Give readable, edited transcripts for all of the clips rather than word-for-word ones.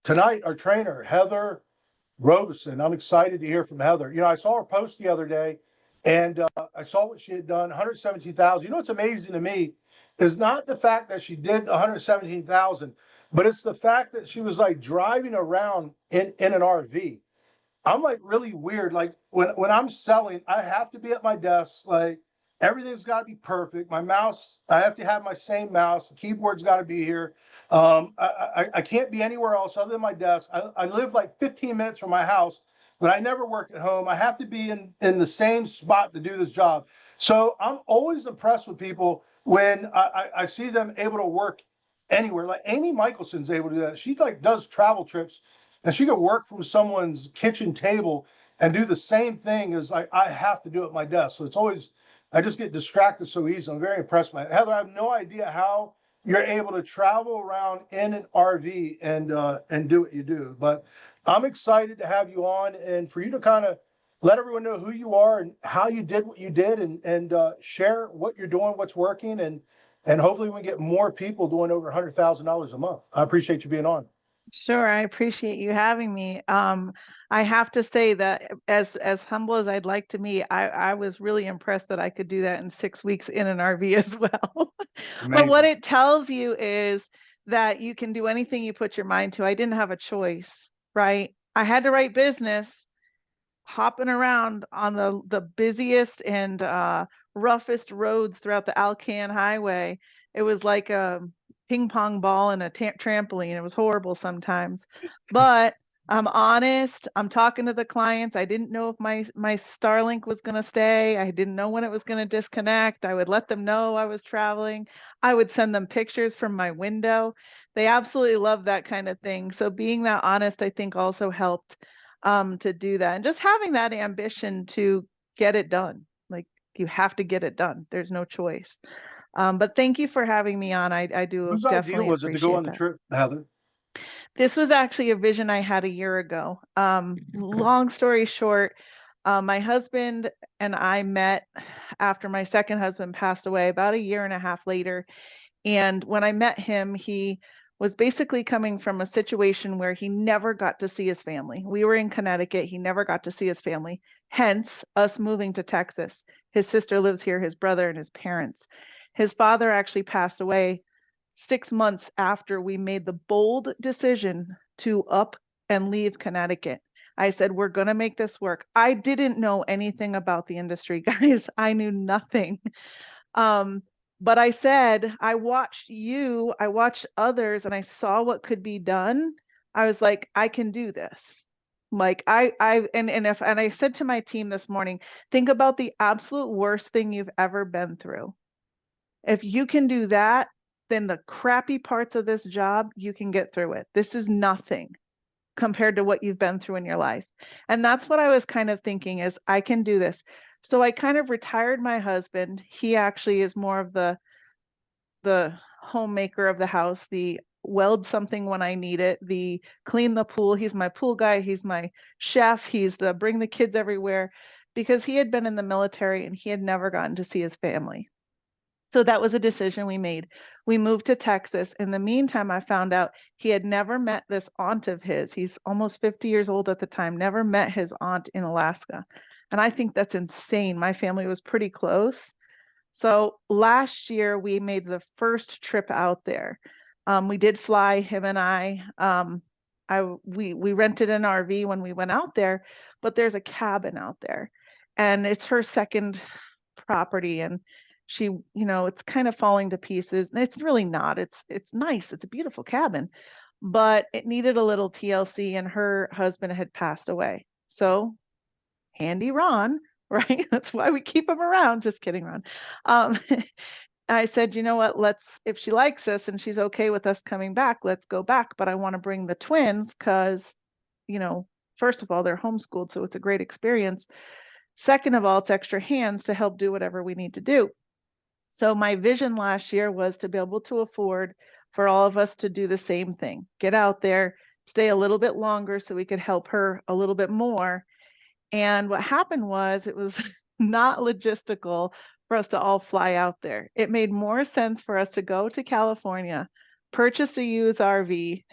tonight, our trainer, Heather Robeson, I'm excited to hear from Heather. I saw her post the other day, and I saw what she had done, 117,000. What's amazing to me is not the fact that she did 117,000, but it's the fact that she was like driving around in an RV. I'm like really weird. Like when I'm selling, I have to be at my desk. Like everything's got to be perfect. My mouse, I have to have my same mouse. The keyboard's got to be here. I can't be anywhere else other than my desk. I live like 15 minutes from my house, but I never work at home. I have to be in the same spot to do this job. So I'm always impressed with people when I see them able to work anywhere. Like Amy Michelson's able to do that. She like does travel trips, and she could work from someone's kitchen table and do the same thing as I have to do at my desk. So it's always, I just get distracted so easy. I'm very impressed by it. Heather, I have no idea how you're able to travel around in an RV and do what you do. But I'm excited to have you on and for you to kind of let everyone know who you are and how you did what you did, and share what you're doing, what's working, and hopefully we get more people doing over $100,000 a month. I appreciate you being on. Sure, I appreciate you having me. I have to say that as humble as I'd like to be, I was really impressed that I could do that in 6 weeks in an RV as well. But what Amazing. it tells you is that you can do anything you put your mind to. I didn't have a choice, right? I had to write business, hopping around on the busiest and roughest roads throughout the Alcan Highway. It was like a ping pong ball and a trampoline. It was horrible sometimes, but I'm honest. I'm talking to the clients. I didn't know if my Starlink was going to stay. I didn't know when it was going to disconnect. I would let them know I was traveling. I would send them pictures from my window. They absolutely love that kind of thing. So being that honest, I think also helped to do that, and just having that ambition to get it done. Like you have to get it done. There's no choice. But thank you for having me on. I do Whose idea definitely was it to go appreciate on the that. trip, Heather? This was actually a vision I had a year ago. Long story short, my husband and I met after my second husband passed away about a year and a half later. And when I met him, he was basically coming from a situation where he never got to see his family. We were in Connecticut. He never got to see his family, hence us moving to Texas. His sister lives here, his brother and his parents. His father actually passed away 6 months after we made the bold decision to up and leave Connecticut. I said, we're going to make this work. I didn't know anything about the industry, guys. I knew nothing. But I said, I watched others, and I saw what could be done. I was like, I can do this. Like and I said to my team this morning, think about the absolute worst thing you've ever been through. If you can do that, then the crappy parts of this job, you can get through it. This is nothing compared to what you've been through in your life. And that's what I was kind of thinking is I can do this. So I kind of retired my husband. He actually is more of the homemaker of the house, the weld something when I need it, the clean the pool. He's my pool guy. He's my chef. He's the bring the kids everywhere, because he had been in the military and he had never gotten to see his family. So that was a decision we made. We moved to Texas. In the meantime, I found out he had never met this aunt of his. He's almost 50 years old at the time, never met his aunt in Alaska. And I think that's insane. My family was pretty close. So last year we made the first trip out there. We did fly, him and I. We rented an RV when we went out there, but there's a cabin out there, and it's her second property, and she, it's kind of falling to pieces. And it's really not. It's nice. It's a beautiful cabin, but it needed a little TLC, and her husband had passed away. So handy Ron, right? That's why we keep him around. Just kidding, Ron. Um, I said, you know what, if she likes us and she's okay with us coming back, let's go back. But I want to bring the twins because, first of all, they're homeschooled, so it's a great experience. Second of all, it's extra hands to help do whatever we need to do. So my vision last year was to be able to afford for all of us to do the same thing, get out there, stay a little bit longer so we could help her a little bit more. And what happened was it was not logistical for us to all fly out there. It made more sense for us to go to California, purchase a used RV,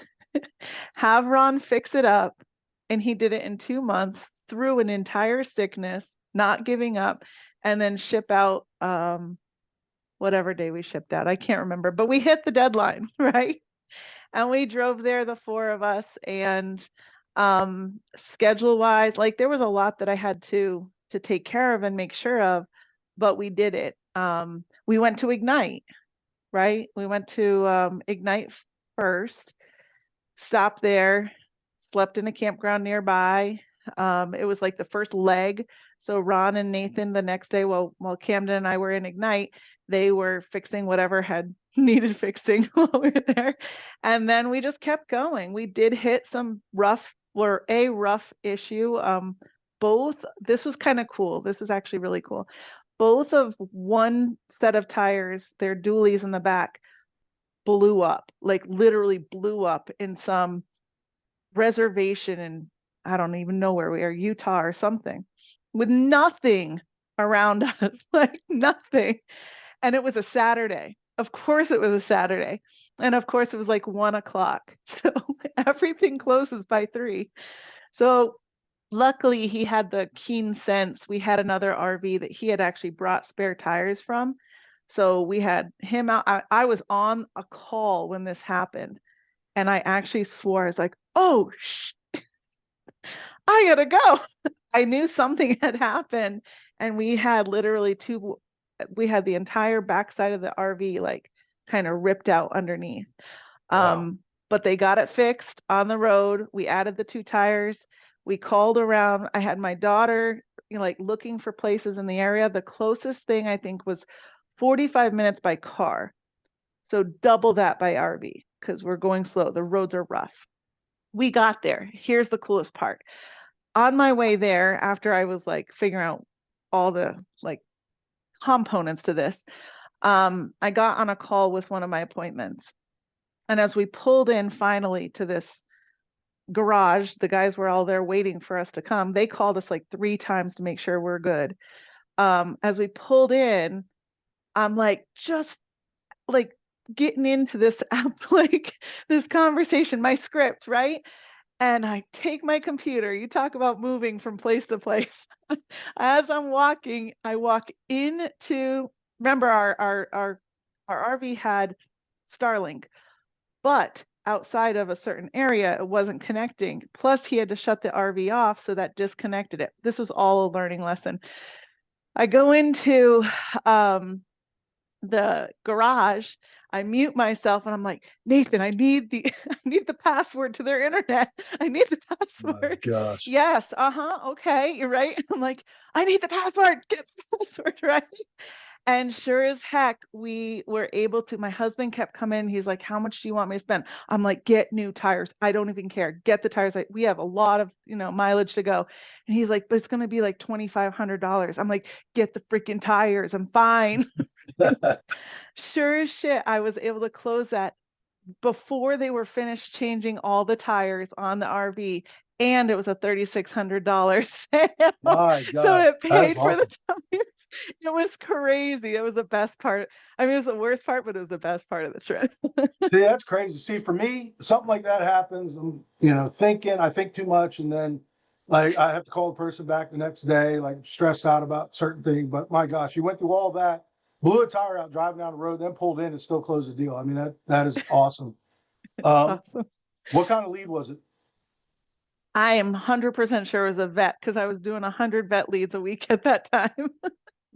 have Ron fix it up. And he did it in 2 months through an entire sickness, not giving up, and then ship out whatever day we shipped out. I can't remember, but we hit the deadline, right? And we drove there, the four of us, and schedule wise, like there was a lot that I had to take care of and make sure of, but we did it. We went to Ignite, right? We went to Ignite first, stopped there, slept in a campground nearby. It was like the first leg. So Ron and Nathan the next day, while Camden and I were in Ignite, they were fixing whatever had needed fixing while we were there. And then we just kept going. We did hit some rough or a rough issue. This was kind of cool. This is actually really cool. Both of one set of tires, their dualies in the back, blew up, like literally blew up in some reservation in, I don't even know where we are, Utah or something, with nothing around us, like nothing. And it was a Saturday. Of course it was a Saturday. And of course it was like 1 o'clock. So everything closes by 3. So luckily he had the keen sense. We had another RV that he had actually brought spare tires from. So we had him out. I was on a call when this happened. And I actually swore, I was like, oh, I gotta go. I knew something had happened. And we had literally we had the entire backside of the RV like kind of ripped out underneath. Wow. But they got it fixed on the road. We added the 2 tires. We called around. I had my daughter, like looking for places in the area. The closest thing I think was 45 minutes by car. So double that by RV because we're going slow. The roads are rough. We got there. Here's the coolest part. On my way there, after I was like figuring out all the like components to this, I got on a call with one of my appointments. And as we pulled in finally to this garage, the guys were all there waiting for us to come. They called us like 3 times to make sure we're good. As we pulled in, I'm like, just like getting into this like this conversation, my script, right? And I take my computer. You talk about moving from place to place. As I'm walking, I walk into, remember our RV had Starlink, but outside of a certain area, it wasn't connecting. Plus, he had to shut the RV off, so that disconnected it. This was all a learning lesson. I go into the garage, I mute myself, and I'm like, Nathan, I need the I need the password to their internet. I need the My password. gosh. Yes, okay, you're right. I'm like, I need the password. Get the password, right? And sure as heck, we were able to. My husband kept coming. He's like, how much do you want me to spend? I'm like, get new tires. I don't even care. Get the tires. We have a lot of, mileage to go. And he's like, but it's going to be like $2,500. I'm like, get the freaking tires. I'm fine. Sure as shit, I was able to close that before they were finished changing all the tires on the RV. And it was a $3,600 sale. My So God. it That is paid for the awesome. tires. It was crazy. It was the best part. I mean, it was the worst part, but it was the best part of the trip. See, that's crazy. See, for me, something like that happens. I'm, I think too much, and then like I have to call the person back the next day, like stressed out about certain thing. But my gosh, you went through all that, blew a tire out driving down the road, then pulled in and still closed the deal. I mean, that is awesome. Um, Awesome. what kind of lead was it? I am 100% sure it was a vet because I was doing 100 vet leads a week at that time.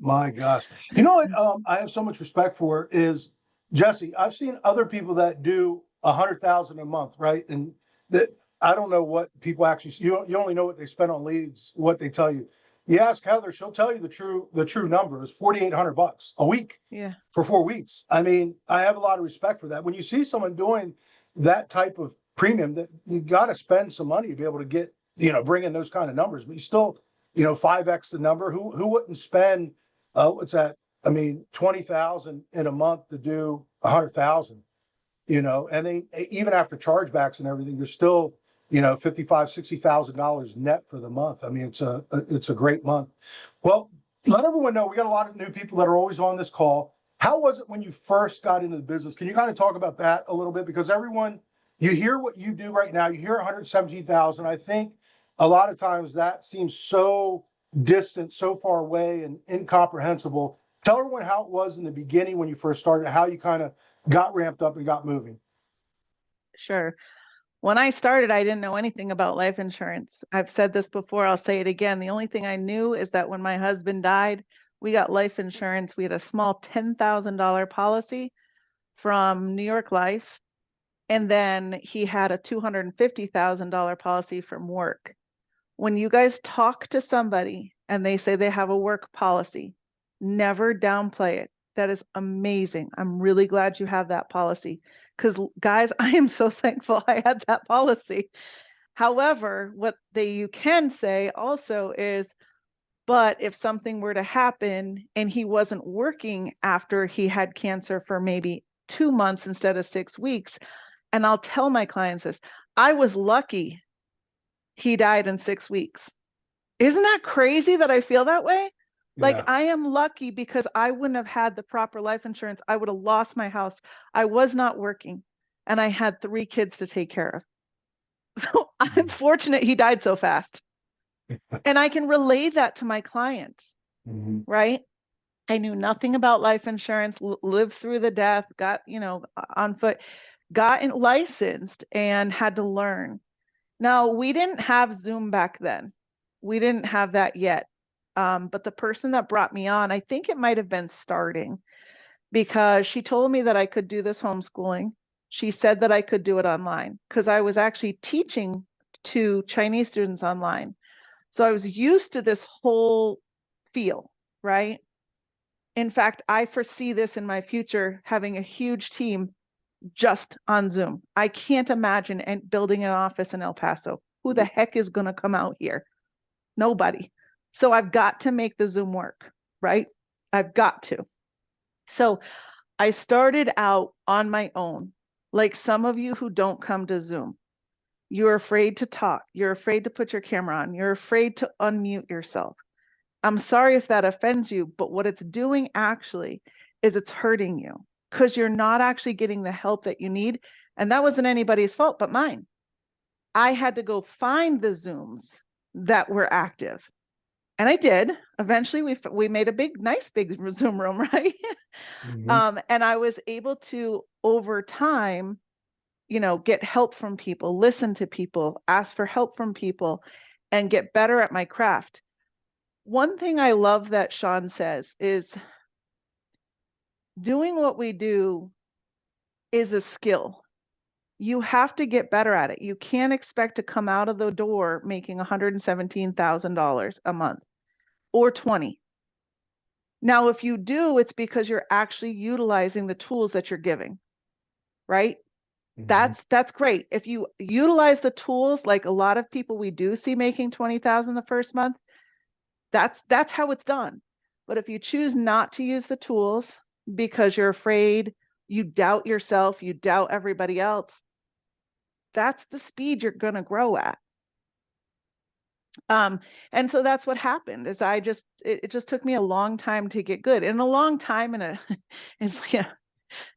My gosh. You know what I have so much respect for is Jesse. I've seen other people that do 100,000 a month, right? And that I don't know what people actually you only know what they spend on leads, what they tell you. You ask Heather, she'll tell you the true number is $4,800 a week Yeah. for 4 weeks. I mean, I have a lot of respect for that. When you see someone doing that type of premium, that you got to spend some money to be able to get, bring in those kind of numbers, but you still, 5x the number. Who wouldn't spend what's that? I mean, 20,000 in a month to do 100,000, and they, even after chargebacks and everything, you're still, $55,000-$60,000 net for the month. I mean, it's a great month. Well, let everyone know we got a lot of new people that are always on this call. How was it when you first got into the business? Can you kind of talk about that a little bit? Because everyone, you hear what you do right now, you hear 117,000. I think a lot of times that seems so distant, so far away and incomprehensible. Tell everyone how it was in the beginning when you first started, how you kind of got ramped up and got moving. Sure. When I started, I didn't know anything about life insurance. I've said this before, I'll say it again. The only thing I knew is that when my husband died, we got life insurance. We had a small $10,000 policy from New York Life. And then he had a $250,000 policy from work. When you guys talk to somebody and they say they have a work policy, never downplay it. That is amazing. I'm really glad you have that policy because, guys, I am so thankful I had that policy. However, what you can say also is, but if something were to happen and he wasn't working after he had cancer for maybe 2 months instead of 6 weeks, and I'll tell my clients this, I was lucky he died in 6 weeks. Isn't that crazy that I feel that way? Like, Yeah. I am lucky because I wouldn't have had the proper life insurance. I would have lost my house. I was not working and I had 3 kids to take care of. So I'm fortunate he died so fast. And I can relay that to my clients, right? I knew nothing about life insurance, lived through the death, got, on foot, got licensed and had to learn. Now, we didn't have Zoom back then. We didn't have that yet. But the person that brought me on, I think it might have been starting because she told me that I could do this homeschooling. She said that I could do it online because I was actually teaching to Chinese students online. So I was used to this whole feel, right? In fact, I foresee this in my future, having a huge team just on Zoom. I can't imagine building an office in El Paso. Who the heck is going to come out here? Nobody. So I've got to make the Zoom work, right? I've got to. So I started out on my own, like some of you who don't come to Zoom. You're afraid to talk. You're afraid to put your camera on. You're afraid to unmute yourself. I'm sorry if that offends you, but what it's doing actually is it's hurting you because you're not actually getting the help that you need. And that wasn't anybody's fault but mine. I had to go find the Zooms that were active. And I did. Eventually, we made a nice big Zoom room, right? And I was able to, over time, get help from people, listen to people, ask for help from people, and get better at my craft. One thing I love that Sean says is doing what we do is a skill. You have to get better at it. You can't expect to come out of the door making $117,000 a month or 20. Now, if you do, it's because you're actually utilizing the tools that you're giving, right? That's great. If you utilize the tools, like a lot of people we do see making 20,000 the first month, that's how it's done. But if you choose not to use the tools because you're afraid, you doubt yourself, you doubt everybody else, that's the speed you're going to grow at. And so that's what happened is it just took me a long time to get good, and a long time is, yeah,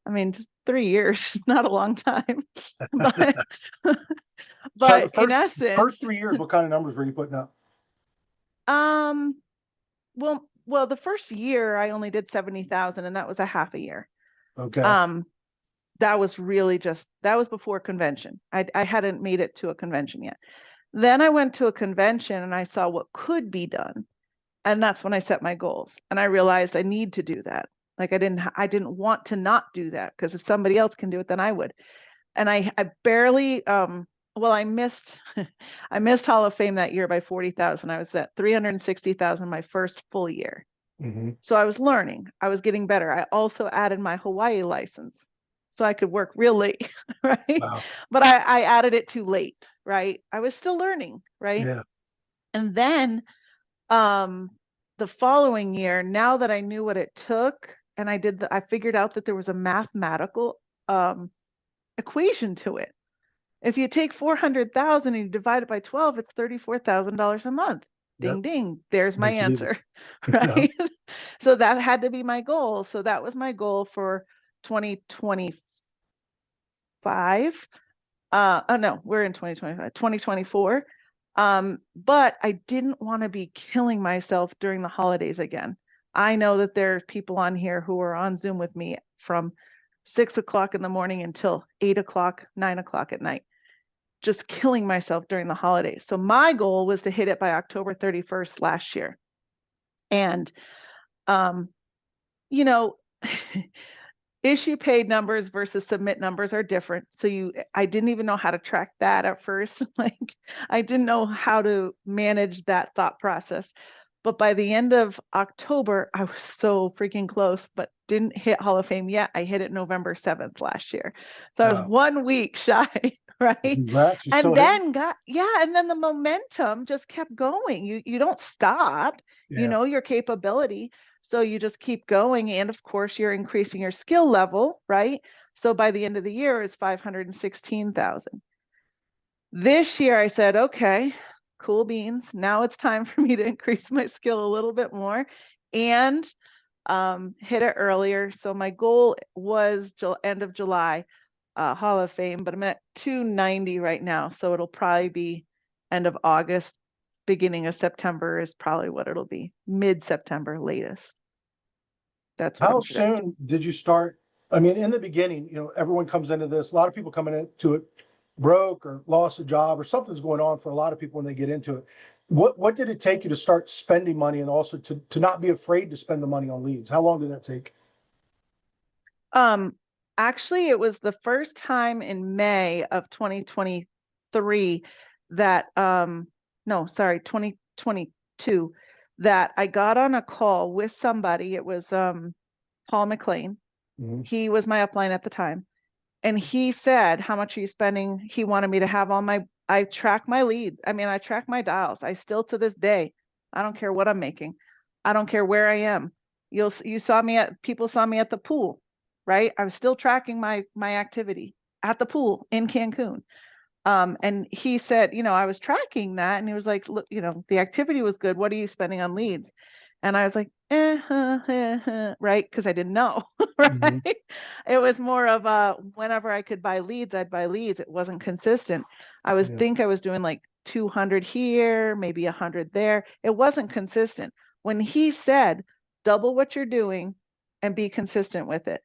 I mean, just 3 years is not a long time, but, So the in essence, first 3 years, what kind of numbers were you putting up? well, the first year I only did 70,000 and that was a half a year. Okay. That was really that was before convention. I hadn't made it to a convention yet. Then I went to a convention and I saw what could be done. And that's when I set my goals. And I realized I need to do that. Like I didn't want to not do that because if somebody else can do it, then I would. And I barely, I missed, I missed Hall of Fame that year by 40,000. I was at 360,000 my first full year. So I was learning, I was getting better. I also added my Hawaii license so I could work real late, right? Wow. But I added it too late, right? I was still learning, right? Yeah. And then the following year, now that I knew what it took, and I figured out that there was a mathematical equation to it. If you take 400,000 and you divide it by 12, it's $34,000 a month. Ding, Yep. ding. There's my Makes it easy. answer, right? So that had to be my goal. So that was my goal for 2025. Oh no, we're in 2025, 2024. But I didn't want to be killing myself during the holidays again. I know that there are people on here who are on Zoom with me from 6 o'clock in the morning until 8 o'clock, 9 o'clock at night, just killing myself during the holidays. So my goal was to hit it by October 31st last year. And, um, you know, issue paid numbers versus submit numbers are different. So I didn't even know how to track that at first. Like I didn't know how to manage that thought process. But by the end of October, I was so freaking close, but didn't hit Hall of Fame yet. I hit it November 7th last year. So I was Wow. 1 week shy, right? Congrats. You And still hitting? then and then the momentum just kept going. You don't stop. You Yeah. know your capability. So you just keep going. And of course, you're increasing your skill level, right? So by the end of the year is 516,000. This year I said, okay, cool beans. Now it's time for me to increase my skill a little bit more and hit it earlier. So my goal was end of July, Hall of Fame, but I'm at 290 right now. So it'll probably be end of August, beginning of September is probably what it'll be. Mid-September latest. That's what How I'm projecting. soon did you start? I mean, in the beginning, everyone comes into this, a lot of people coming into it broke or lost a job or something's going on for a lot of people when they get into it. What did it take you to start spending money and also to not be afraid to spend the money on leads? How long did that take? Um, Actually, it was the first time in May of 2023 that, no, sorry, 2022, that I got on a call with somebody. It was Paul McLean. Mhm. He was my upline at the time. And he said, how much are you spending? He wanted me to have I track my leads. I mean, I track my dials. I still to this day, I don't care what I'm making. I don't care where I am. You saw me people saw me at the pool, right? I was still tracking my activity at the pool in Cancun. And he said, I was tracking that, and he was like, look, the activity was good. What are you spending on leads? And I was like, right, because I didn't know, Mhm. right? It was more of whenever I could buy leads, I'd buy leads. It wasn't consistent. I Yeah. was doing like 200 here, maybe 100 there. It wasn't consistent. When he said, double what you're doing and be consistent with it,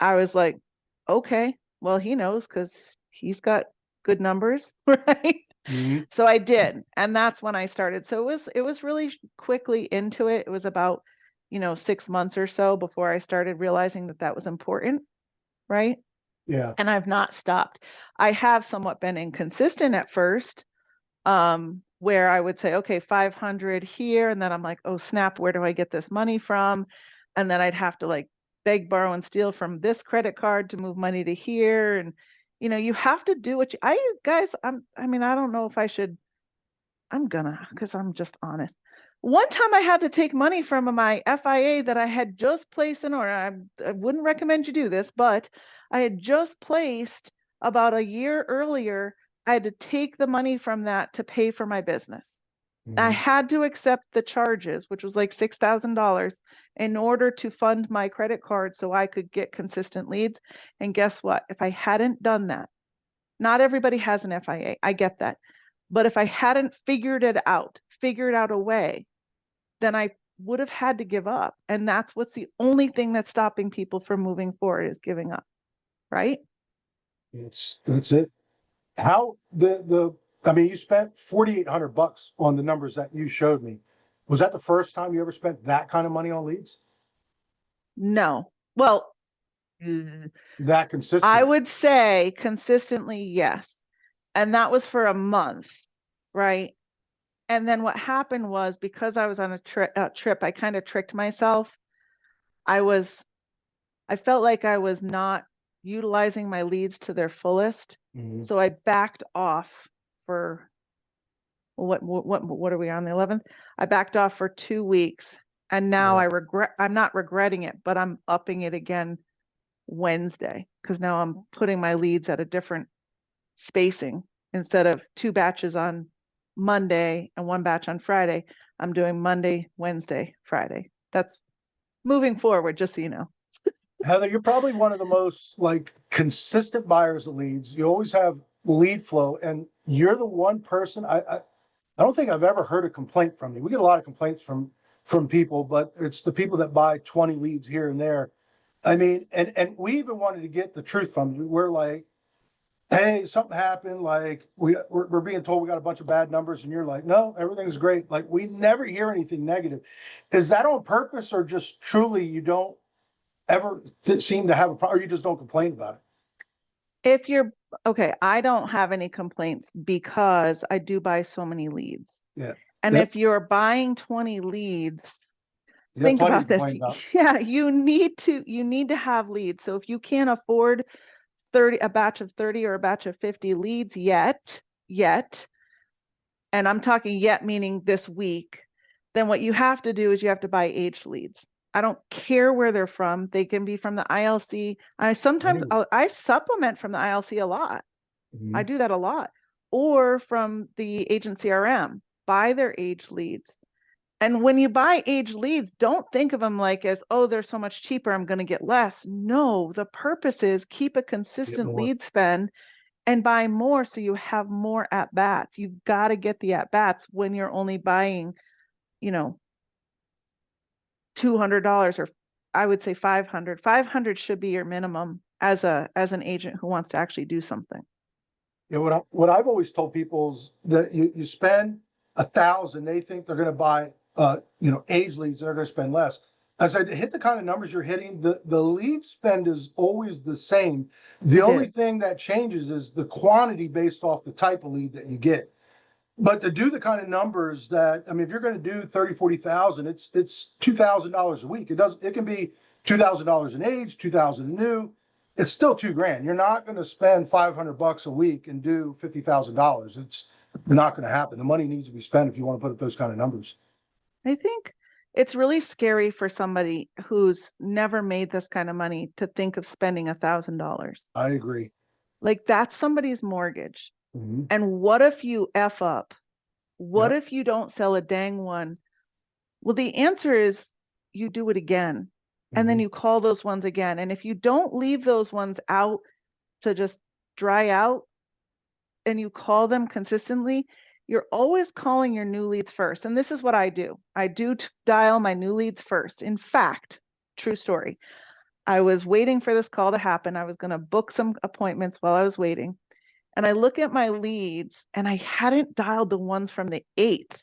I was like, okay, well, he knows because he's got good numbers, right? Mhm. So I did, and that's when I started. So it was really quickly into it. It was about, 6 months or so before I started realizing that that was important, right? Yeah. And I've not stopped. I have somewhat been inconsistent at first, where I would say, okay, 500 here, and then I'm like, oh snap, where do I get this money from? And then I'd have to like beg, borrow, and steal from this credit card to move money to here. And you have to do what guys, I mean, I don't know if I should, I'm gonna, because I'm just honest. One time I had to take money from my FIA that I had just placed in order. I wouldn't recommend you do this, but I had just placed about a year earlier. I had to take the money from that to pay for my business. I Mhm. had to accept the charges, which was like $6,000, in order to fund my credit card so I could get consistent leads. And guess what? If I hadn't done that, not everybody has an FIA. I get that. But if I hadn't figured out a way, then I would have had to give up. And that's what's the only thing that's stopping people from moving forward is giving up, right? That's it. How I mean, you spent 4,800 bucks on the numbers that you showed me. Was that the first time you ever spent that kind of money on leads? No. Well, mm, That I consistent? would say consistently, yes. And that was for a month, right? And then what happened was because I was on a trip, I kind of tricked myself. I was I felt like I was not utilizing my leads to their fullest. Mhm. So I backed off for what are we on the 11th? I backed off for 2 weeks, and now Yeah. I'm not regretting it, but I'm upping it again Wednesday because now I'm putting my leads at a different spacing. Instead of 2 batches on Monday and 1 batch on Friday, I'm doing Monday, Wednesday, Friday. That's moving forward, just so you know. Heather, you're probably one of the most like consistent buyers of leads. You always have lead flow, and you're the one person I don't think I've ever heard a complaint from you. We get a lot of complaints from people, but it's the people that buy 20 leads here and there. I mean, and we even wanted to get the truth from you. We're like, hey, something happened. Like we're being told we got a bunch of bad numbers, and you're like, no, everything's great. Like we never hear anything negative. Is that on purpose, or just truly you don't ever seem to have a problem, or you just don't complain about it? If you're okay, I don't have any complaints because I do buy so many leads. Yeah. And Yep. if you're buying 20 leads, You got think plenty to about this. complain about. Yeah, you need to have leads. So if you can't afford a batch of 30 or a batch of 50 leads yet, and I'm talking yet meaning this week, then what you have to do is you have to buy aged leads. I don't care where they're from. They can be from the ILC. I supplement from the ILC a lot. I Mhm. do that a lot. Or from the agent CRM, buy their aged leads. And when you buy aged leads, don't think of them like as, oh, they're so much cheaper, I'm going to get less. No, the purpose is keep a Get consistent more. lead spend and buy more so you have more at bats. You've got to get the at bats when you're only buying, you know, $200 or I would say 500. 500 should be your minimum as an agent who wants to actually do something. Yeah, what I've always told people is that you spend 1,000, they think they're going to buy, age leads, they're going to spend less. As I hit the kind of numbers you're hitting, the lead spend is always the same. The It only is. thing that changes is the quantity based off the type of lead that you get. But to do the kind of numbers that, I mean, if you're going to do 30, 40,000, it's $2,000 a week. It can be $2,000 in age, 2,000 in new. It's still $2,000. You're not going to spend $500 a week and do $50,000. It's not going to happen. The money needs to be spent if you want to put up those kind of numbers. I think it's really scary for somebody who's never made this kind of money to think of spending $1,000. I agree. Like that's somebody's mortgage. Mm-hmm. And what if you F up? What Yep. if you don't sell a dang one? Well, the answer is you do it again. And then Mm-hmm. you call those ones again. And if you don't leave those ones out to just dry out and you call them consistently, you're always calling your new leads first. And this is what I do. I do dial my new leads first. In fact, true story. I was waiting for this call to happen. I was going to book some appointments while I was waiting. And I look at my leads and I hadn't dialed the ones from the 8th.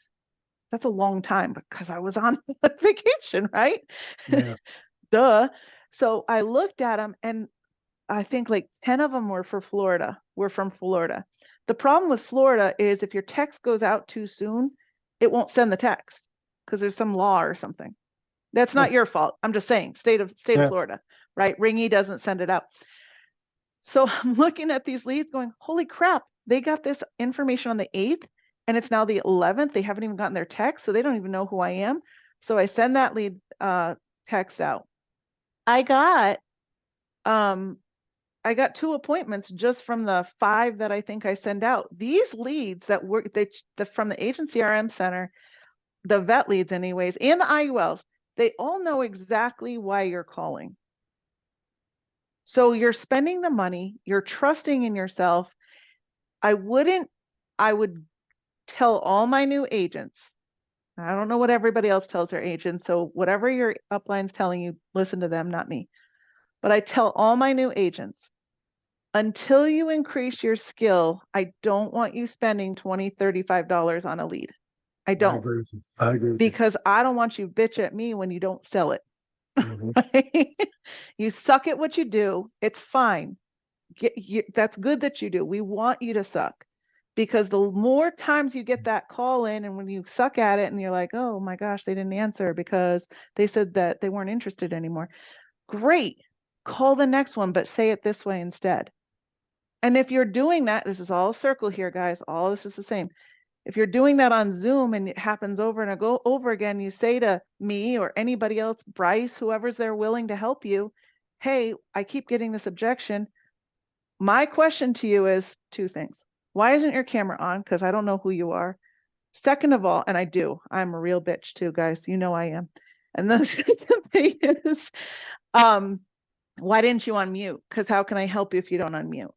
That's a long time because I was on vacation, right? Yeah. Duh. So I looked at them and I think like 10 of them were from Florida. The problem with Florida is if your text goes out too soon, it won't send the text because there's some law or something. That's Yeah. not your fault. I'm just saying, state of Yeah. Florida, right? Ringy doesn't send it out. So I'm looking at these leads going, holy crap, they got this information on the 8th and it's now the 11th. They haven't even gotten their text, so they don't even know who I am. So I send that lead text out. I got um I got 2 appointments just from the 5 that I think I send out. These leads that were from the agency RM center, the vet leads anyways, and the IULs, they all know exactly why you're calling. So you're spending the money, you're trusting in yourself. I would tell all my new agents. I don't know what everybody else tells their agents. So whatever your upline's telling you, listen to them, not me. But I tell all my new agents, until you increase your skill, I don't want you spending $20, $35 on a lead. I I don't, agree with you. I agree with you. because I don't want you bitch at me when you don't sell it. Mm-hmm. You suck at what you do. It's fine. That's good that you do. We want you to suck because the more times you get that call in and when you suck at it and you're like, oh my gosh, they didn't answer because they said that they weren't interested anymore. Great. Call the next one, but say it this way instead. And if you're doing that, this is all a circle here, guys. All this is the same. If you're doing that on Zoom and it happens over and over again, you say to me or anybody else, Bryce, whoever's there willing to help you, hey, I keep getting this objection. My question to you is 2 things. Why isn't your camera on? Because I don't know who you are. Second of all, and I'm a real bitch too, guys. You know I am. And the second thing is, um, Why didn't you unmute? Because how can I help you if you don't unmute?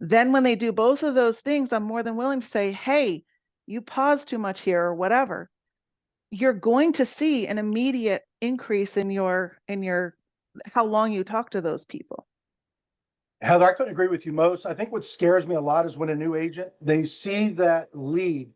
Then when they do both of those things, I'm more than willing to say, hey, you pause too much here or whatever. You're going to see an immediate increase in your how long you talk to those people. Heather, I couldn't agree with you most. I think what scares me a lot is when a new agent, they see that lead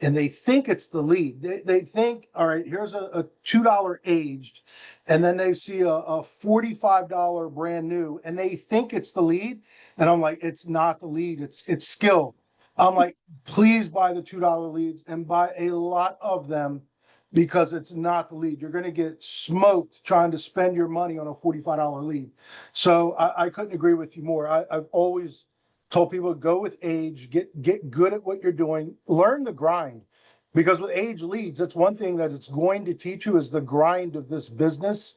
and they think it's the lead. They think, all right, here's a $2 aged, and then they see a $45 brand new, and they think it's the lead. And I'm like, it's not the lead, it's skill. I'm like, please buy the $2 leads and buy a lot of them because it's not the lead. You're going to get smoked trying to spend your money on a $45 lead. So I couldn't agree with you more. I've always told people go with age, get good at what you're doing, learn the grind. Because with age leads, that's one thing that it's going to teach you is the grind of this business.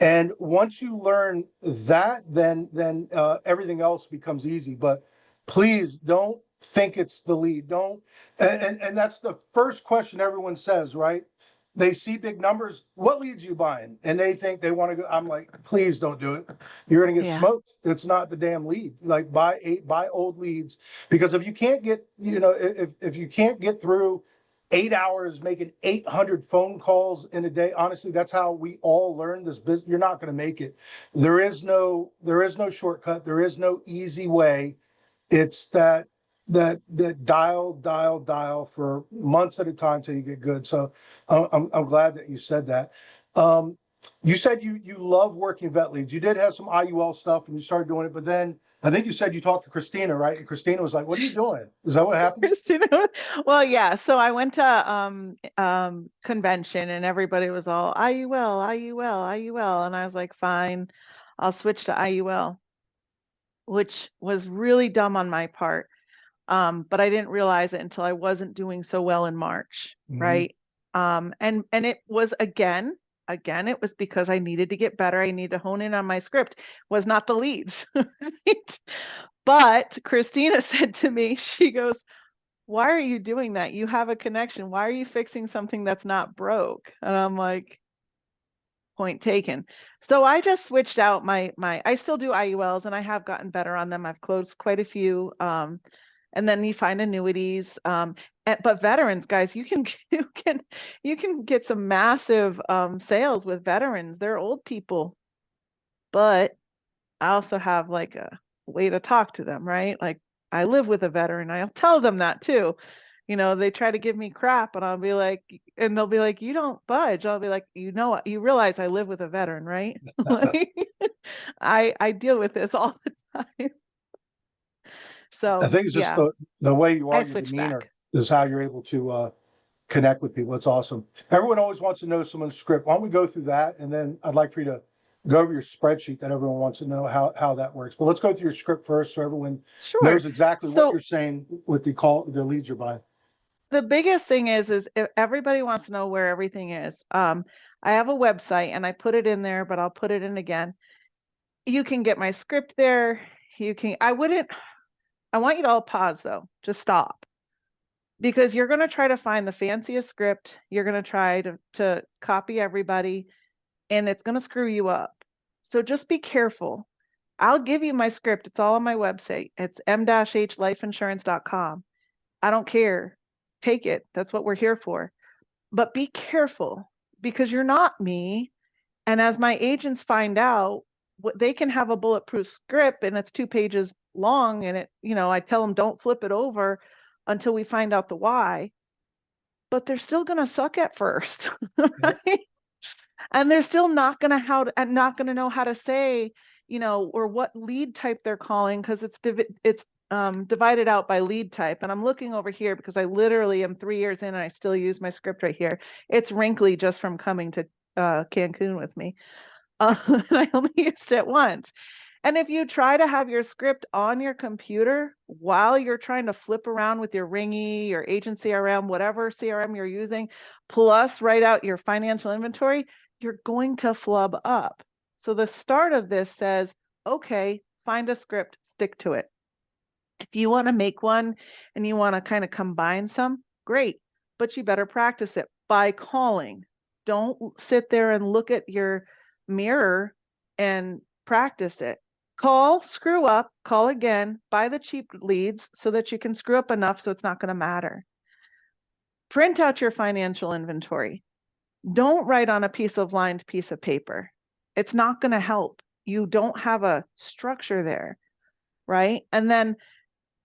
And once you learn that, then everything else becomes easy. But please don't think it's the lead. Don't and that's the first question everyone says, right? They see big numbers. What leads you buying? And they think they want to go. I'm like, please don't do it. You're going to get Yeah. smoked. It's not the damn lead. Like buy old leads, because if you can't get, if you can't get through 8 hours making 800 phone calls in a day, honestly, that's how we all learn this business. You're not going to make it. There is no shortcut. There is no easy way. It's that dial for months at a time till you get good. So I'm glad that you said that. Um, you said you love working vet leads. You did have some IUL stuff and you started doing it, but then I think you said you talked to Christina, right? And Christina was like, "What are you doing? Is that what happened?" Christina. Well, yeah. So I went to convention and everybody was all IUL, IUL, IUL, and I was like, fine, I'll switch to IUL, which was really dumb on my part. But I didn't realize it until I wasn't doing so well in March, right? And it was again, it was because I needed to get better. I needed to hone in on my script, was not the leads. Right? But Christina said to me, she goes, why are you doing that? You have a connection. Why are you fixing something that's not broke? And I'm like, point taken. So I just switched out I still do IULs and I have gotten better on them. I've closed quite a few. And then you find annuities. But veterans, guys, you can you can get some massive sales with veterans. They're old people, but I also have like a way to talk to them, right? Like I live with a veteran. I'll tell them that too. They try to give me crap and I'll be like, and they'll be like, you don't budge. I'll be like, you realize I live with a veteran, right? Like, I deal with this all the time. I So think it's just yeah, the way you I are, your switched demeanor back. is how you're able to connect with people. It's awesome. Everyone always wants to know someone's script. Why don't we go through that? And then I'd like for you to go over your spreadsheet that everyone wants to know how that works. But let's go through your script first so everyone Sure. knows exactly what you're So saying with the leads you're buying. the biggest thing is if everybody wants to know where everything is. I have a website and I put it in there, but I'll put it in again. You can get my script there. I want you to all pause though. Just stop. Because you're going to try to find the fanciest script. You're going to try to copy everybody and it's going to screw you up. So just be careful. I'll give you my script. It's all on my website. It's m-h lifeinsurance.com. I don't care. Take it. That's what we're here for. But be careful because you're not me. And as my agents find out, they can have a bulletproof script and it's 2 pages long. And I tell them don't flip it over until we find out the why. But they're still going to suck at first. Right? And they're still not going to know how to say, or what lead type they're calling because it's divided out by lead type. And I'm looking over here because I literally am 3 years in and I still use my script right here. It's wrinkly just from coming to Cancun with me. I only used it once. And if you try to have your script on your computer while you're trying to flip around with your Ringy, your agent CRM, whatever CRM you're using, plus write out your financial inventory, you're going to flub up. So the start of this says, okay, find a script, stick to it. If you want to make one and you want to kind of combine some, great, but you better practice it by calling. Don't sit there and look at your mirror and practice it. Call, screw up, call again, buy the cheap leads so that you can screw up enough so it's not going to matter. Print out your financial inventory. Don't write on a lined piece of paper. It's not going to help. You don't have a structure there, right? And then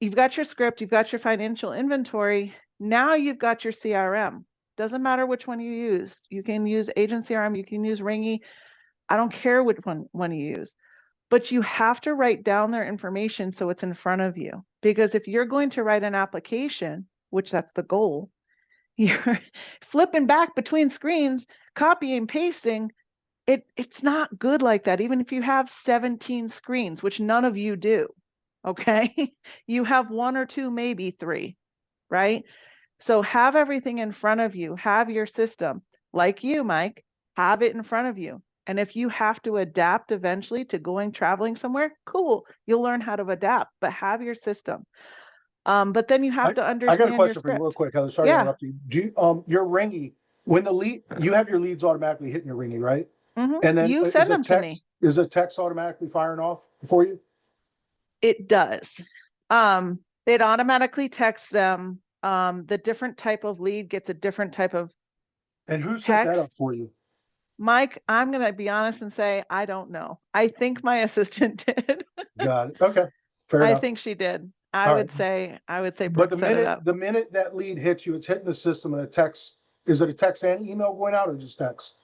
you've got your script, you've got your financial inventory. Now you've got your CRM. Doesn't matter which one you use. You can use Agent CRM, you can use Ringy. I don't care which one you use, but you have to write down their information so it's in front of you. Because if you're going to write an application, which that's the goal, you're flipping back between screens, copying, pasting. It's not good like that. Even if you have 17 screens, which none of you do, okay? You have 1 or 2, maybe 3, right? So have everything in front of you, have your system, like you, Mike, have it in front of you. And if you have to adapt eventually to traveling somewhere, cool, you'll learn how to adapt, but have your system. But then you have to I got a understand your question for you real script. quick, Heather. Sorry to Yeah. interrupt you. Do you, your Ringy, when you have your leads automatically hitting your Ringy, right? Mm-hmm. And then You is send them to me. a text automatically firing off for you? It does. It automatically texts them. The different type of lead gets a different type of And who set that up text. for you? Mike, I'm going to be honest and say, I don't know. I think my assistant did. Got it. Okay. Fair I enough. think she did. All right. I would say But Brooke set it up. the minute that lead hits you, it's hitting the system and a text. Is it a text and email going out or just text?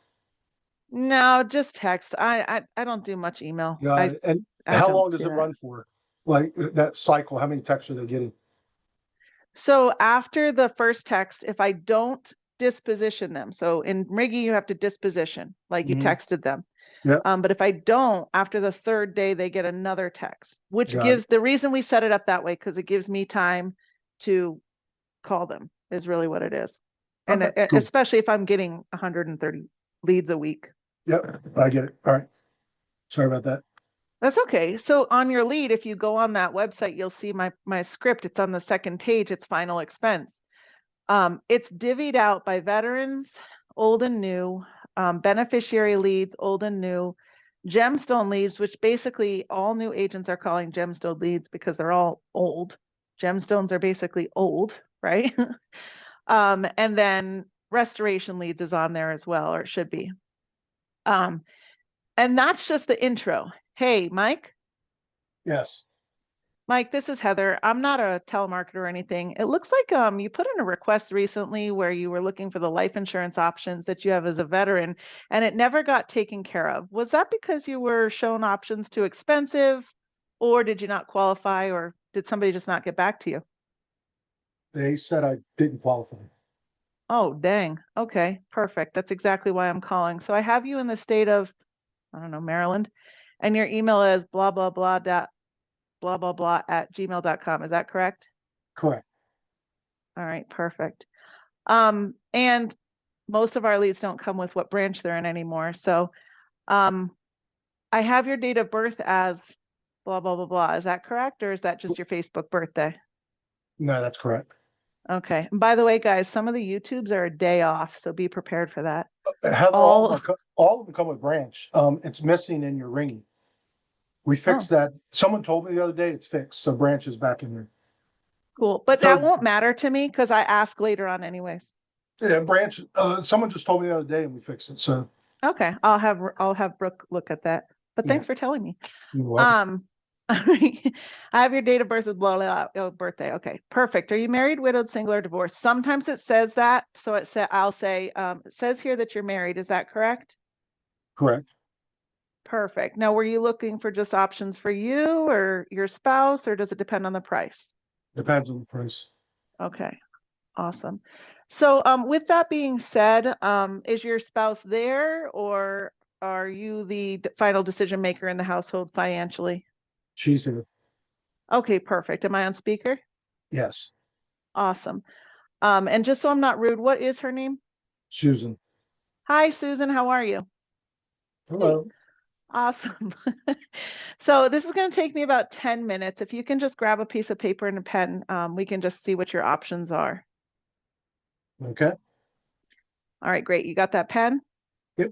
No, just text. I don't do much email. Got it. And I how don't long does see it that. run for? Like that cycle, how many texts are they getting? So after the first text, if I don't disposition them, so in Riggy, you have to disposition, like you Mhm. texted them. Yep. But if I don't, after the 3rd day, they get another text, which Got gives the reason we set it up that way, because it gives me time to call them, is really what it is. And Okay, cool. especially if I'm getting 130 leads a week. Yep, I get it. All right. Sorry about that. That's okay. So on your lead, if you go on that website, you'll see my script. It's on the 2nd page. It's final expense. It's divvied out by veterans, old and new, beneficiary leads, old and new, gemstone leads, which basically all new agents are calling gemstone leads because they're all old. Gemstones are basically old, right? And then restoration leads is on there as well, or it should be. And that's just the intro. Hey, Mike. Yes. Mike, this is Heather. I'm not a telemarketer or anything. It looks like you put in a request recently where you were looking for the life insurance options that you have as a veteran, and it never got taken care of. Was that because you were shown options too expensive, or did you not qualify, or did somebody just not get back to you? They said I didn't qualify. Oh, dang. Okay, perfect. That's exactly why I'm calling. So I have you in the state of, I don't know, Maryland, and your email is blah, blah, blah, blah, blah, blah at gmail.com. Is that correct? Correct. All right, perfect. And most of our leads don't come with what branch they're in anymore. So I have your date of birth as blah, blah, blah, blah. Is that correct? Or is that just your Facebook birthday? No, that's correct. Okay. And by the way, guys, some of the YouTubes are a day off, so be prepared for that. Heather, All all of them come with branch. It's missing in your ringing. We fixed oh, that. Someone told me the other day it's fixed, so branch is back in there. cool. But that So won't matter to me because I ask later on anyways. yeah, branch. Someone just told me the other day and we fixed it. So Okay. I'll have Brooke look at that. But yeah, thanks for telling me. you're welcome. I have your date of birth as blah, blah, blah, oh, birthday. Okay, perfect. Are you married, widowed, single, or divorced? Sometimes it says that. So I'll say, it says here that you're married. Is that correct? Correct. Perfect. Now, were you looking for just options for you or your spouse, or does it depend on the price? Depends on the price. Okay, awesome. So with that being said, is your spouse there, or are you the final decision maker in the household financially? She's here. Okay, perfect. Am I on speaker? Yes. Awesome. And just so I'm not rude, what is her name? Susan. Hi, Susan. How are you? Hey, Hello. awesome. So this is going to take me about 10 minutes. If you can just grab a piece of paper and a pen, we can just see what your options are. Okay. All right, great. You got that pen? Yep.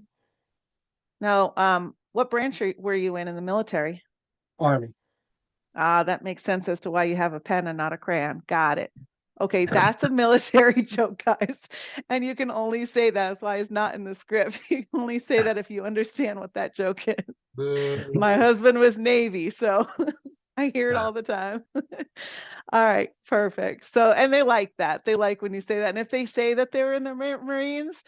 Now, What branch were you in the military? Army. Ah, that makes sense as to why you have a pen and not a crayon. Got it. Okay, that's a military joke, guys. And you can only say that. That's why it's not in the script. You can only say that if you understand what that joke is. My husband was Navy, so I hear it all the time. All right, perfect. So, and they like that. They like when you say that. And if they say that they're in the Marines,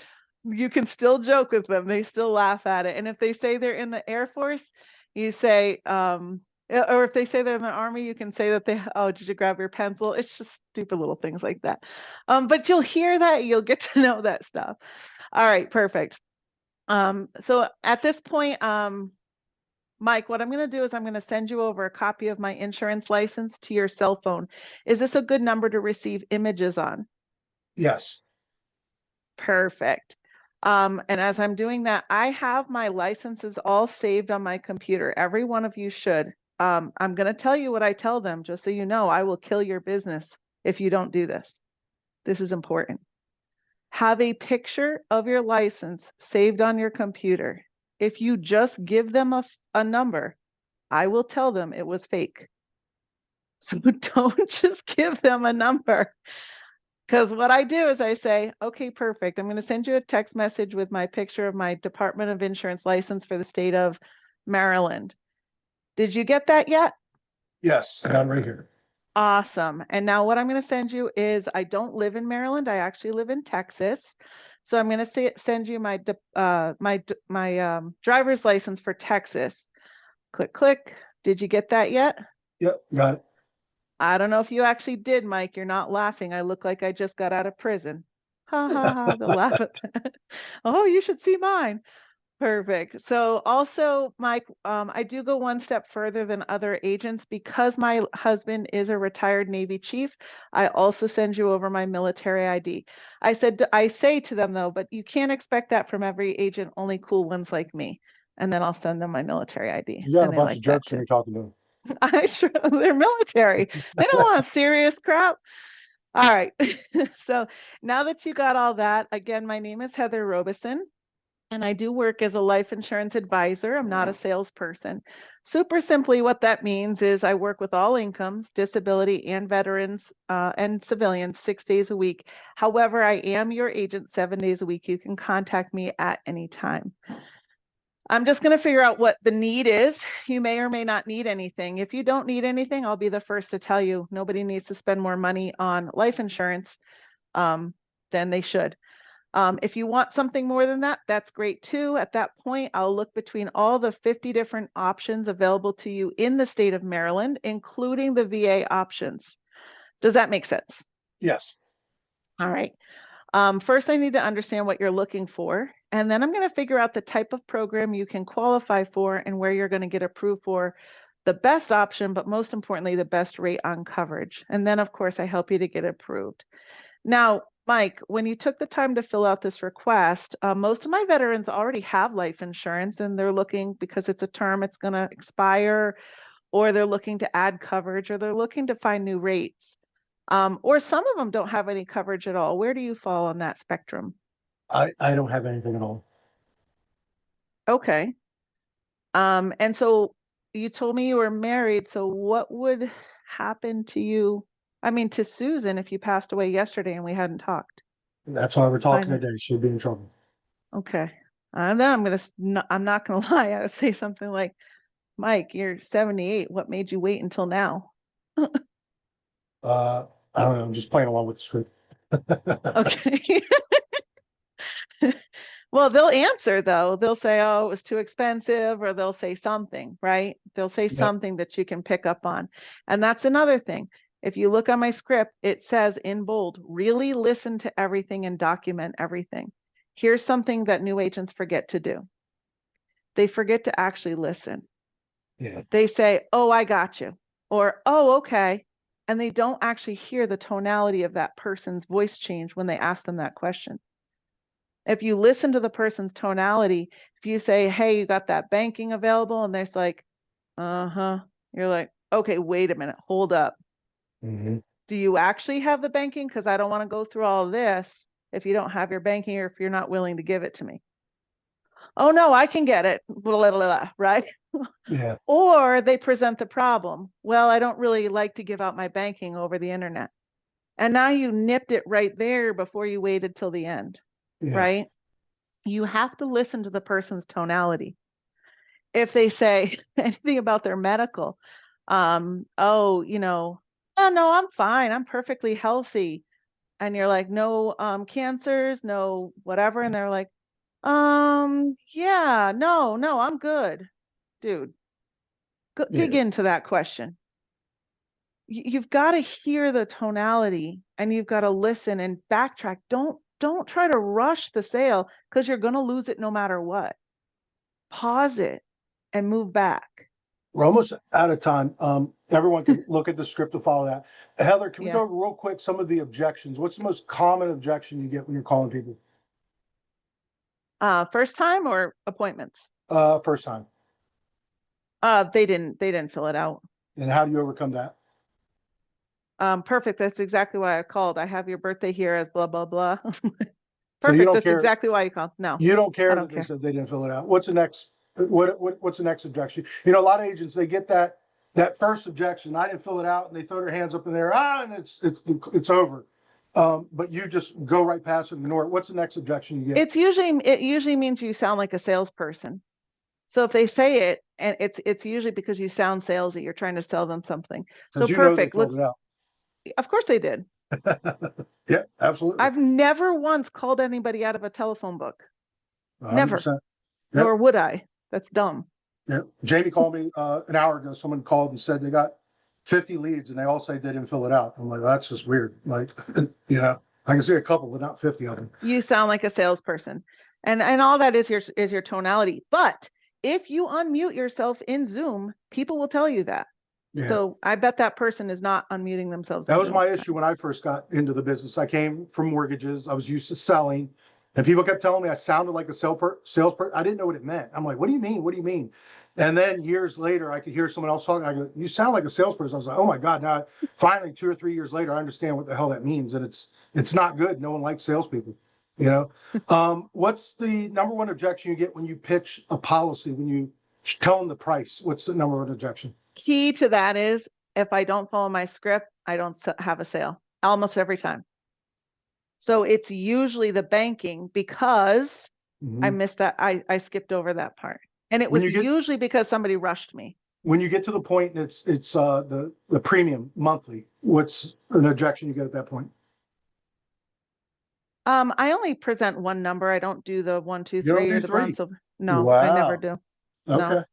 you can still joke with them. They still laugh at it. And if they say they're in the Air Force, you say, or if they say they're in the Army, you can say that oh, did you grab your pencil? It's just stupid little things like that. But you'll hear that, you'll get to know that stuff. All right, perfect. So at this point, Mike, what I'm going to do is I'm going to send you over a copy of my insurance license to your cell phone. Is this a good number to receive images on? Yes. Perfect. And as I'm doing that, I have my licenses all saved on my computer. Every one of you should. I'm going to tell you what I tell them, just so you know, I will kill your business if you don't do this. This is important. Have a picture of your license saved on your computer. If you just give them a number, I will tell them it was fake. So don't just give them a number. Because what I do is I say, okay, perfect. I'm going to send you a text message with my picture of my Department of Insurance license for the state of Maryland. Did you get that yet? Yes. I got it right here. Awesome. And now what I'm going to send you is, I don't live in Maryland. I actually live in Texas. So I'm going to send you my driver's license for Texas. Click, click. Did you get that yet? Yep. Got it. I don't know if you actually did, Mike. You're not laughing. I look like I just got out of prison. Ha ha ha. They'll laugh at that. Oh, you should see mine. Perfect. So also, Mike, I do go one step further than other agents because my husband is a retired Navy chief. I also send you over my military ID. I say to them though, but you can't expect that from every agent, only cool ones like me. And then I'll send them my military ID. You got And a they bunch like of that jerks when too. you're talking to them. They're military. They don't want serious crap. All right. So now that you got all that, again, my name is Heather Robeson, and I do work as a life insurance advisor. I'm not a salesperson. Super simply, what that means is I work with all incomes, disability, and veterans and civilians 6 days a week. However, I am your agent 7 days a week. You can contact me at any time. I'm just going to figure out what the need is. You may or may not need anything. If you don't need anything, I'll be the first to tell you nobody needs to spend more money on life insurance than they should. If you want something more than that, that's great too. At that point, I'll look between all the 50 different options available to you in the state of Maryland, including the VA options. Does that make sense? Yes. All right. First, I need to understand what you're looking for, and then I'm going to figure out the type of program you can qualify for and where you're going to get approved for the best option, but most importantly, the best rate on coverage. And then, of course, I help you to get approved. Now, Mike, when you took the time to fill out this request, most of my veterans already have life insurance, and they're looking, because it's a term, it's going to expire, or they're looking to add coverage, or they're looking to find new rates. Or some of them don't have any coverage at all. Where do you fall on that spectrum? I don't have anything at all. Okay. And so you told me you were married. So what would happen to you? I mean, to Susan, if you passed away yesterday and we hadn't talked. That's why we're talking Fine. today. She'd be in trouble. Okay. And then I'm not gonna lie. I would say something like, Mike, you're 78. What made you wait until now? I don't know. I'm just playing along with the script. Okay. Well, they'll answer though. They'll say, oh, it was too expensive, or they'll say something, right? They'll say Yep. something that you can pick up on. And that's another thing. If you look on my script, it says in bold, really listen to everything and document everything. Here's something that new agents forget to do. They forget to actually listen. Yeah. They say, oh, I got you, or, oh, okay. And they don't actually hear the tonality of that person's voice change when they ask them that question. If you listen to the person's tonality, if you say, hey, you got that banking available? And they're like, uh-huh. You're like, okay, wait a minute, hold up. Mm-hmm. Do you actually have the banking? Because I don't want to go through all of this if you don't have your banking, or if you're not willing to give it to me. Oh no, I can get it, blah, blah, blah, right? Yeah. Or they present the problem. Well, I don't really like to give out my banking over the internet. And now you nipped it right there before you waited till the end, Yeah. right? You have to listen to the person's tonality. If they say anything about their medical, oh, oh, no, I'm fine. I'm perfectly healthy. And you're like, no, cancers, no, whatever. And they're like, yeah, no, I'm good. Dude, dig Yeah. into that question. You've got to hear the tonality and you've got to listen and backtrack. Don't try to rush the sale because you're going to lose it no matter what. Pause it and move back. We're almost out of time. Everyone can look at the script to follow that. Heather, can we Yeah. go over real quick some of the objections? What's the most common objection you get when you're calling people? First time or appointments? First time. They didn't fill it out. And how do you overcome that? Perfect. That's exactly why I called. I have your birthday here as blah, blah, blah. So you Perfect. don't That's care. exactly why you called. No, You don't I care don't that they care. said they didn't fill it out. What's the next? What's the next objection? You know, a lot of agents, they get that first objection. I didn't fill it out, and they throw their hands up in there. And it's over. But you just go right past it and ignore it. What's the next objection you get? It usually means you sound like a salesperson. So if they say it, and it's usually because you sound salesy, you're trying to sell them something. So Because you know they perfect. filled it out. Of course they did. Yeah, absolutely. I've never once called anybody out of a telephone book. Never. 100%. Yep. Nor would I. That's dumb. Yeah. Jamie called me an hour ago. Someone called and said they got 50 leads and they all say they didn't fill it out. I'm like, that's just weird. Like, I can see a couple, but not 50 of them. You sound like a salesperson. And all that is your tonality. But if you unmute yourself in Zoom, people will tell you that. Yeah. So I bet that person is not unmuting themselves. That was my issue when I first got into the business. I came from mortgages. I was used to selling, and people kept telling me I sounded like a salesperson. I didn't know what it meant. I'm like, what do you mean? What do you mean? And then years later, I could hear someone else talking. I go, you sound like a salesperson. I was like, oh my God. Now, finally, 2 or 3 years later, I understand what the hell that means. And it's not good. No one likes salespeople. What's the number one objection you get when you pitch a policy, when you tell them the price? What's the number one objection? Key to that is if I don't follow my script, I don't have a sale almost every time. So it's usually the banking because I missed that. I skipped over that part. And it was usually because somebody rushed me. When you get to the point and it's the premium monthly, what's an objection you get at that point? I only present one number. I don't do the 1, 2, 3 or the bronze silver. No, wow. I never do. Okay. No.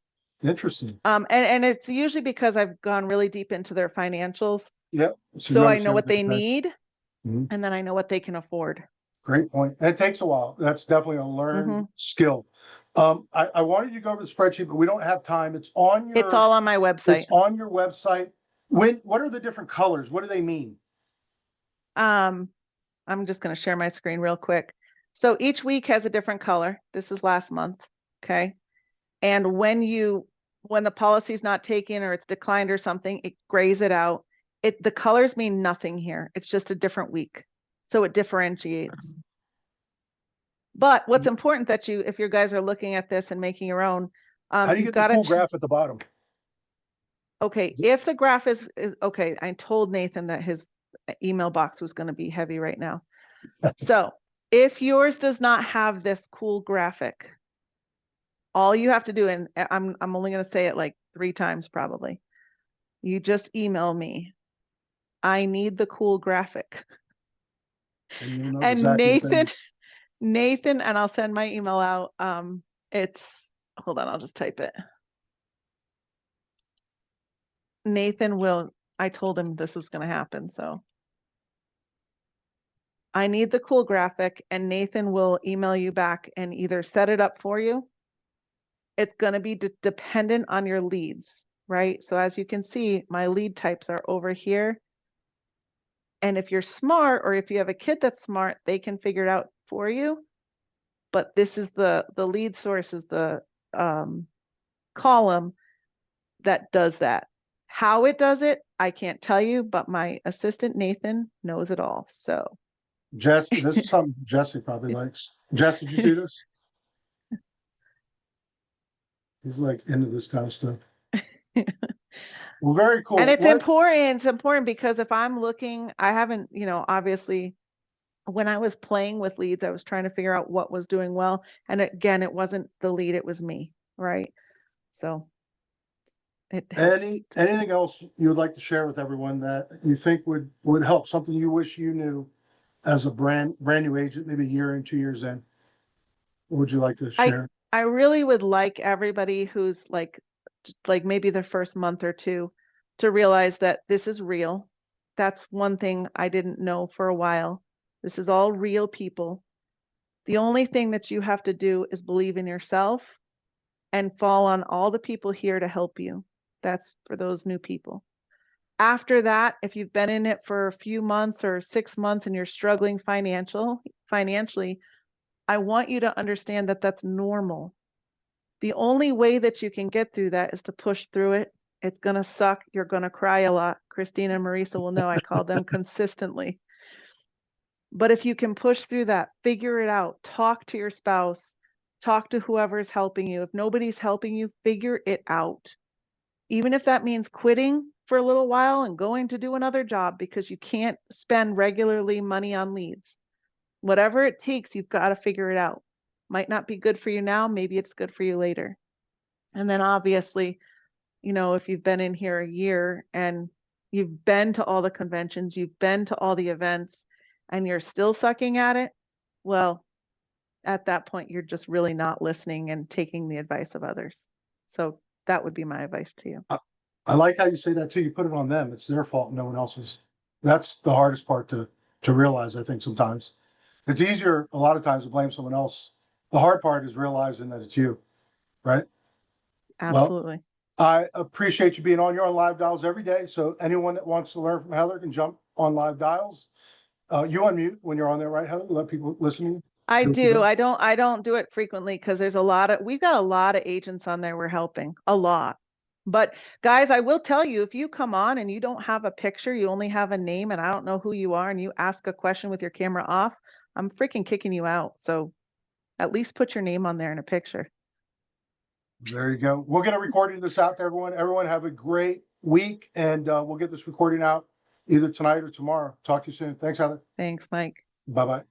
Interesting. And it's usually because I've gone really deep into their financials. Yep. So I know what they need, and then I know what they can afford. Great point. And it takes a while. That's definitely a learned skill. I wanted you to go over the spreadsheet, but we don't have time. It's all on my website. It's on your website. What are the different colors? What do they mean? I'm just going to share my screen real quick. So each week has a different color. This is last month. Okay. And when the policy is not taken or it's declined or something, it grays it out. The colors mean nothing here. It's just a different week. So it differentiates. But what's important that if you guys are looking at this and making your own, how do you get the cool graph at the bottom? Okay. If the graph is okay, I told Nathan that his email box was going to be heavy right now. So if yours does not have this cool graphic, all you have to do, and I'm only going to say it like 3 times probably, you just email me. I need the cool graphic. And Nathan, and I'll send my email out. Hold on, I'll just type it. I told him this was going to happen, so. I need the cool graphic, and Nathan will email you back and either set it up for you. It's going to be dependent on your leads, right? So as you can see, my lead types are over here. And if you're smart, or if you have a kid that's smart, they can figure it out for you. But this is the lead source is the column that does that. How it does it, I can't tell you, but my assistant Nathan knows it all. So Jess, this is something Jesse probably likes. Jess, did you see this? He's like into this kind of stuff. Well, very cool. And it's What? important. It's important because if I'm looking, I haven't, obviously when I was playing with leads, I was trying to figure out what was doing well. And again, it wasn't the lead, it was me, right? So it helps. Anything else you would like to share with everyone that you think would help? Something you wish you knew as a brand new agent, maybe a year and 2 years in? What would you like to share? I really would like everybody who's like maybe the first month or two to realize that this is real. That's one thing I didn't know for a while. This is all real people. The only thing that you have to do is believe in yourself and fall on all the people here to help you. That's for those new people. After that, if you've been in it for a few months or 6 months and you're struggling financially, I want you to understand that that's normal. The only way that you can get through that is to push through it. It's going to suck. You're going to cry a lot. Christina and Marisa will know I call them consistently. But if you can push through that, figure it out, talk to your spouse, talk to whoever's helping you. If nobody's helping you, figure it out. Even if that means quitting for a little while and going to do another job because you can't spend regularly money on leads. Whatever it takes, you've got to figure it out. Might not be good for you now, maybe it's good for you later. And then obviously, if you've been in here a year and you've been to all the conventions, you've been to all the events, and you're still sucking at it, well, at that point, you're just really not listening and taking the advice of others. So that would be my advice to you. I like how you say that too. You put it on them. It's their fault, no one else's. That's the hardest part to realize, I think, sometimes. It's easier a lot of times to blame someone else. The hard part is realizing that it's you, right? Absolutely. Well, I appreciate you being on. You're on Live Dials every day. So anyone that wants to learn from Heather can jump on Live Dials. You unmute when you're on there, right, Heather? Let people listen to you. I do. I don't do it frequently because we've got a lot of agents on there we're helping, a lot. But guys, I will tell you, if you come on and you don't have a picture, you only have a name and I don't know who you are and you ask a question with your camera off, I'm freaking kicking you out. So at least put your name on there in a picture. There you go. We'll get a recording of this out to everyone. Everyone have a great week, and we'll get this recording out either tonight or tomorrow. Talk to you soon. Thanks, Heather. Thanks, Mike. Bye-bye.